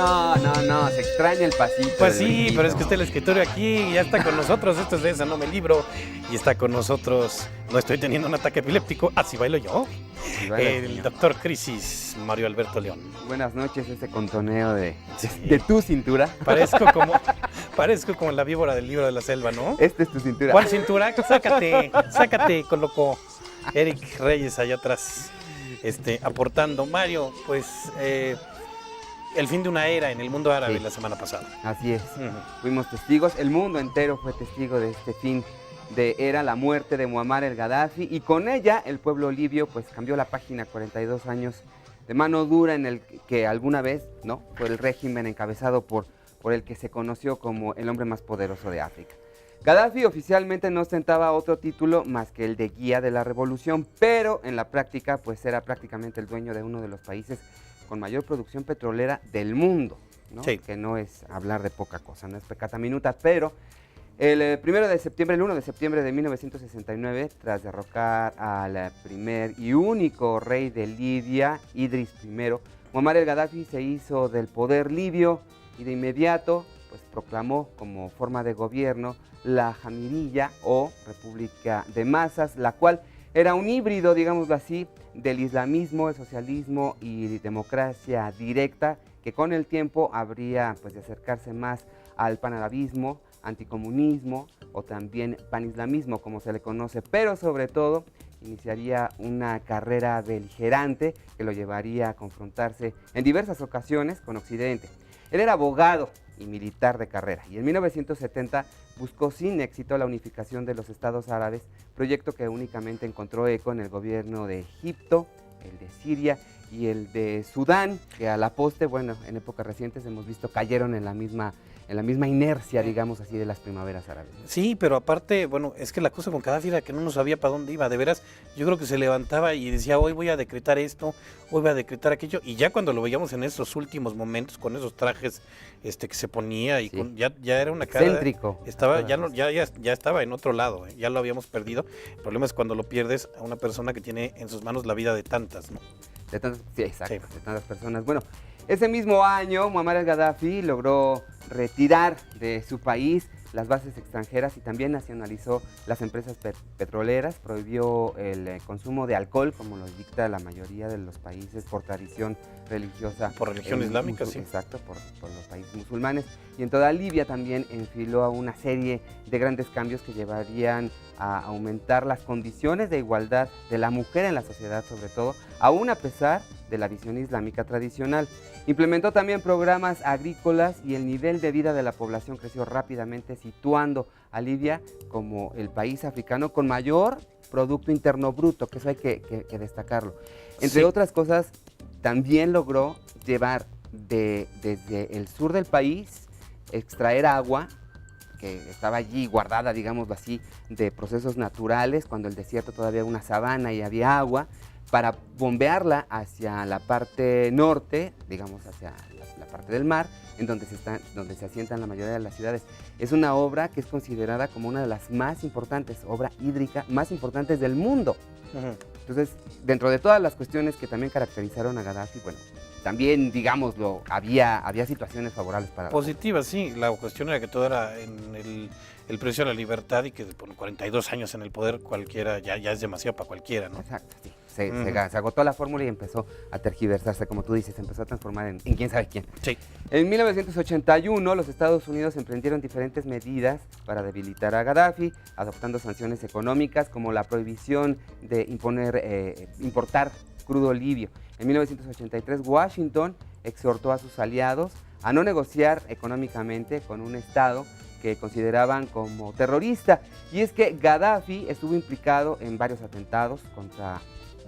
No, se extraña el pasito. Pues del sí, brinquito. pero es que está el escritorio aquí, ya está con nosotros, esto es de Esa No Me Libro, y está con nosotros, no estoy teniendo un ataque epiléptico, así bailo yo, Y baila el el señor. doctor Crisis, Mario Alberto León. Buenas noches, ese contoneo de Sí. tu cintura. Parezco como la víbora del libro de la selva, ¿no? Esta es tu cintura. ¿Cuál cintura? Sácate, colocó Eric Reyes allá atrás, aportando. Mario, pues, el fin de una era en el mundo árabe Sí. la semana pasada. Así es. Ujú. Fuimos testigos, el mundo entero fue testigo de este fin de era, la muerte de Muammar el Gaddafi, y con ella el pueblo libio pues cambió la página. 42 años de mano dura en el que alguna vez, ¿no?, fue el régimen encabezado por el que se conoció como el hombre más poderoso de África. Gaddafi oficialmente no ostentaba otro título más que el de guía de la revolución, pero en la práctica pues era prácticamente el dueño de uno de los países con mayor producción petrolera del mundo, ¿no? Sí. Que no es hablar de poca cosa, no es pecata minuta, pero el 1 de septiembre de 1969, tras derrocar al primer y único rey de Libia, Idris I, Muammar el Gaddafi se hizo del poder libio y de inmediato pues proclamó como forma de gobierno la Jamiriyya o República de Masas, la cual era un híbrido, digámoslo así, del islamismo, el socialismo y democracia directa, que con el tiempo habría pues de acercarse más al panarabismo, anticomunismo o también panislamismo, como se le conoce, pero sobre todo iniciaría una carrera beligerante que lo llevaría a confrontarse en diversas ocasiones con Occidente. Él era abogado y militar de carrera, y en 1970 buscó sin éxito la unificación de los estados árabes, proyecto que únicamente encontró eco en el gobierno de Egipto, el de Siria y el de Sudán, que a la poste, bueno, en épocas recientes hemos visto cayeron en la misma inercia, digamos así, de las primaveras árabes. Sí, pero aparte, bueno, es que la cosa con Gaddafi era que no sabía para dónde iba, de veras, yo creo que se levantaba y decía, hoy voy a decretar esto, hoy voy a decretar aquello, y ya cuando lo veíamos en esos últimos momentos, con esos trajes que se ponía, y Sí. ya era una cara, Excéntrico. estaba, ya estaba en otro lado, ya lo habíamos perdido. El problema es cuando lo pierdes a una persona que tiene en sus manos la vida de tantas, ¿no? De tantas, sí, exacto, Sí. de tantas personas. Bueno, ese mismo año, Muammar el Gaddafi logró retirar de su país las bases extranjeras y también nacionalizó las empresas petroleras, prohibió el consumo de alcohol, como lo dicta la mayoría de los países por tradición religiosa. Por religión islámica, sí. Exacto, por los países musulmanes. Y en toda Libia también enfiló a una serie de grandes cambios que llevarían a aumentar las condiciones de igualdad de la mujer en la sociedad, sobre todo, aún a pesar de la visión islámica tradicional. Implementó también programas agrícolas y el nivel de vida de la población creció rápidamente, situando a Libia como el país africano con mayor Producto Interno Bruto, que eso hay que destacarlo. Entre Sí. otras cosas, también logró llevar desde el sur del país, extraer agua que estaba allí guardada, digámoslo así, de procesos naturales, cuando el desierto todavía era una sabana y había agua, para bombearla hacia la parte norte, digamos hacia la parte del mar, en donde se asientan la mayoría de las ciudades. Es una obra que es considerada como una de las más importantes, obra hídrica más importantes del mundo. Ujú. Entonces, dentro de todas las cuestiones que también caracterizaron a Gaddafi, bueno, también, digámoslo, había situaciones favorables para Positiva, sí. La cuestión era que todo era en el precio de la libertad y que por 42 años en el poder cualquiera, ya es demasiado para cualquiera, ¿no? Exacto, sí. Se agotó la fórmula y empezó a tergiversarse, como tú dices, empezó a transformar en quién sabe quién. Sí. En 1981, los Estados Unidos emprendieron diferentes medidas para debilitar a Gaddafi, adoptando sanciones económicas como la prohibición de importar crudo libio. En 1983, Washington exhortó a sus aliados a no negociar económicamente con un Estado que consideraban como terrorista. Y es que Gaddafi estuvo implicado en varios atentados contra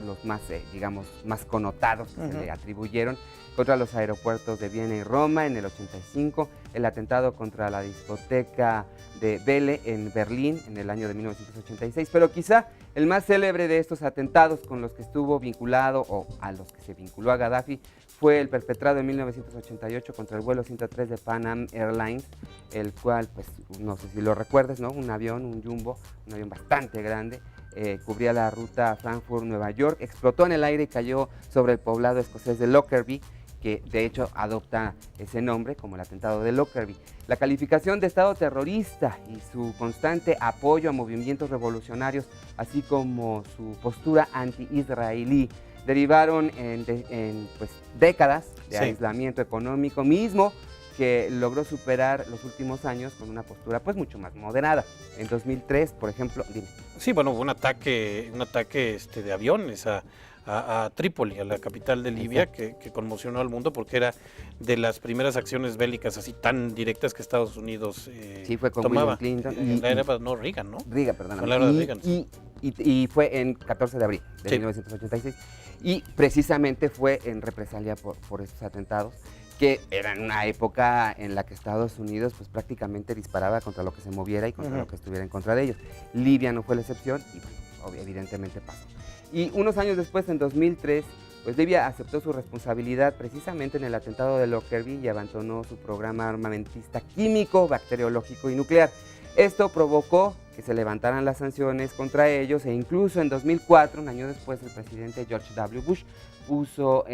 los más, digamos, más connotados que se le atribuyeron, contra los aeropuertos de Viena y Roma en el 85, el atentado contra la discoteca de Welle en Berlín en el año de 1986, pero quizá el más célebre de estos atentados con los que estuvo vinculado o a los que se vinculó a Gaddafi fue el perpetrado en 1988 contra el vuelo 103 de Pan Am Airlines, el cual, pues, no sé si lo recuerdas, ¿no? Un avión, un jumbo, un avión bastante grande, cubría la ruta Frankfurt-Nueva York, explotó en el aire y cayó sobre el poblado escocés de Lockerbie, que de hecho adopta ese nombre como el atentado de Lockerbie. La calificación de Estado terrorista y su constante apoyo a movimientos revolucionarios, así como su postura anti-israelí, derivaron en pues, décadas de aislamiento económico mismo, que logró superar los últimos años con una postura pues mucho más moderada. En 2003, por ejemplo, dime. Sí, bueno, hubo un ataque de aviones a Trípoli, a la capital de Libia, que conmocionó al mundo porque era de las primeras acciones bélicas así tan directas que Estados Unidos sí, fue con tomaba. William Clinton. En la era, no, Reagan, ¿no? Reagan, perdón. Con la era de Reagan. Y fue en 14 de abril de 1986. Y precisamente fue en represalia por estos atentados, que era en una época en la que Estados Unidos pues prácticamente disparaba contra lo que se moviera y contra lo que estuviera en contra de ellos. Libia no fue la excepción y bueno, evidentemente pasó. Y unos años después, en 2003, pues Libia aceptó su responsabilidad precisamente en el atentado de Lockerbie y abandonó su programa armamentista químico, bacteriológico y nuclear. Esto provocó que se levantaran las sanciones contra ellos e incluso en 2004, un año después, el presidente George W. Bush puso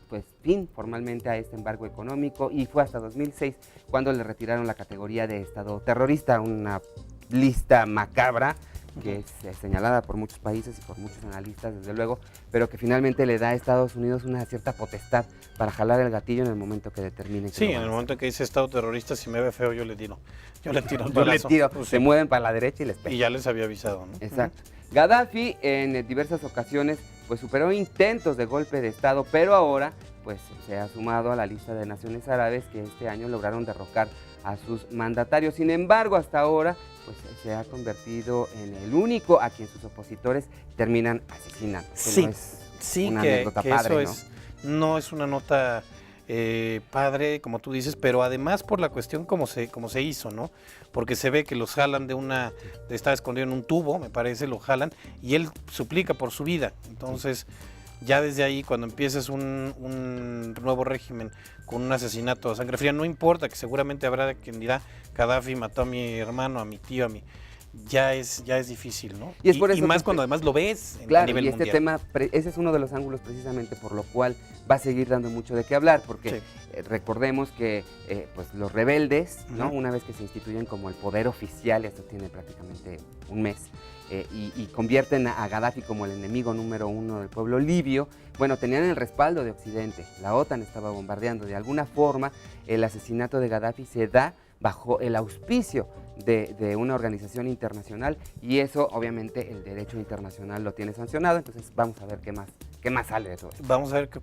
pues fin formalmente a este embargo económico y fue hasta 2006 cuando le retiraron la categoría de Estado terrorista, una lista macabra que es señalada por muchos países y por muchos analistas, desde luego, pero que finalmente le da a Estados Unidos una cierta potestad para jalar el gatillo en el momento que determine. Sí, en el momento en que dice Estado terrorista, si me ve feo, yo le tiro. Yo le tiro. Pues se mueven para la derecha y les pego. Y ya les había avisado, ¿no? Exacto. Gaddafi en diversas ocasiones pues superó intentos de golpe de Estado, pero ahora pues se ha sumado a la lista de naciones árabes que este año lograron derrocar a sus mandatarios. Sin embargo, hasta ahora pues se ha convertido en el único a quien sus opositores terminan asesinando. Sí, no es sí, una que anécdota padre, eso ¿no? no es una nota padre, como tú dices, pero además por la cuestión como se hizo, ¿no? Porque se ve que los jalan de estaba escondido en un tubo, me parece, lo jalan, y él suplica por su vida. Entonces, ya desde ahí, cuando empieces un nuevo régimen con un asesinato a sangre fría, no importa, que seguramente habrá quien dirá, Gaddafi mató a mi hermano, a mi tío, a mi... Ya es difícil, ¿no? Y es por eso más cuando además lo ves claro, a nivel y este mundial. tema, ese es uno de los ángulos precisamente por lo cual va a seguir dando mucho de qué hablar, porque recordemos que pues los rebeldes, ¿no? Una vez que se instituyen como el poder oficial, esto tiene prácticamente un mes, y convierten a Gaddafi como el enemigo número uno del pueblo libio, bueno, tenían el respaldo de Occidente, la OTAN estaba bombardeando, de alguna forma el asesinato de Gaddafi se da bajo el auspicio de una organización internacional y eso obviamente el derecho internacional lo tiene sancionado, entonces vamos a ver qué más sale de todo esto. Vamos a ver qué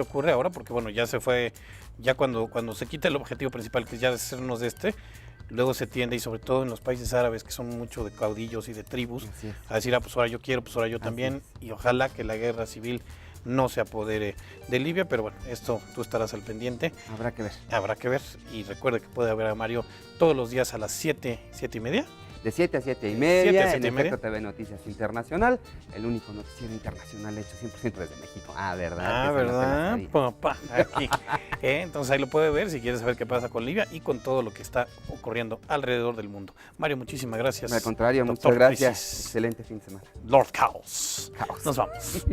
ocurre ahora, porque bueno, ya se fue, ya cuando se quita el objetivo principal, que es ya deshacernos de luego se tiende, y sobre todo en los países árabes, que son mucho de caudillos y de tribus, a decir, pues ahora yo quiero, pues ahora yo también, y ojalá que la guerra civil no se apodere de Libia, pero bueno, esto tú estarás al pendiente. Habrá que ver. Habrá que ver, y recuerde que puede ver a Mario todos los días a las 7:30. De 7 a 7:30, en Efecto Efecto TV Noticias Internacional, el único noticiero internacional hecho 100% desde México. Ah, ¿verdad? ¿Verdad? Papá, aquí. Entonces ahí lo puede ver si quiere saber qué pasa con Libia y con todo lo que está ocurriendo alrededor del mundo. Mario, muchísimas gracias. Al contrario, Doctor muchas gracias. Crisis. Excelente fin de semana. Lord Chaos. Caos. Nos vamos.